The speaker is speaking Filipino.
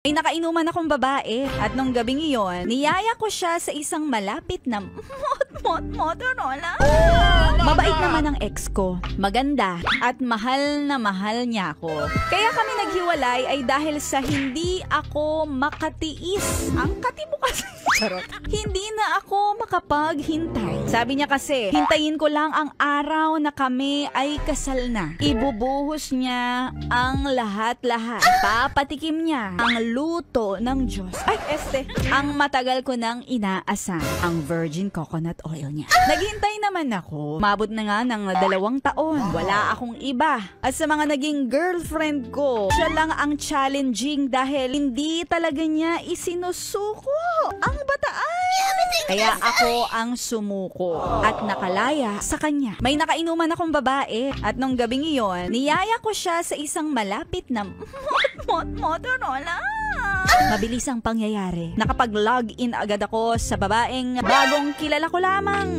May nakainuman akong babae at nung gabing iyon, niyaya ko siya sa isang malapit na Motorola. Mabait naman ang ex ko, maganda at mahal na mahal niya ako. Kaya kami naghiwalay ay dahil sa hindi ako makatiis. Ang kati mo kasi. Charot. Hindi na ako makapaghintay. Sabi niya kasi, hintayin ko lang ang araw na kami ay kasal na. Ibubuhos niya ang lahat-lahat. Papatikim niya ang luto ng Diyos. Ay, ang matagal ko nang inaasam, ang virgin coconut oil niya. Naghintay naman ako. Mabot na nga ng 2 taon. Wala akong iba. At sa mga naging girlfriend ko, siya lang ang challenging dahil hindi talaga niya isinusuko ang bataan. Kaya ako ang sumuko at nakalaya sa kanya. May nakainuman akong babae at nung gabing iyon, niyaya ko siya sa isang malapit na Motorola. Mabilis ang pangyayari. Nakapag-log in agad ako sa babaeng bagong kilala ko lamang.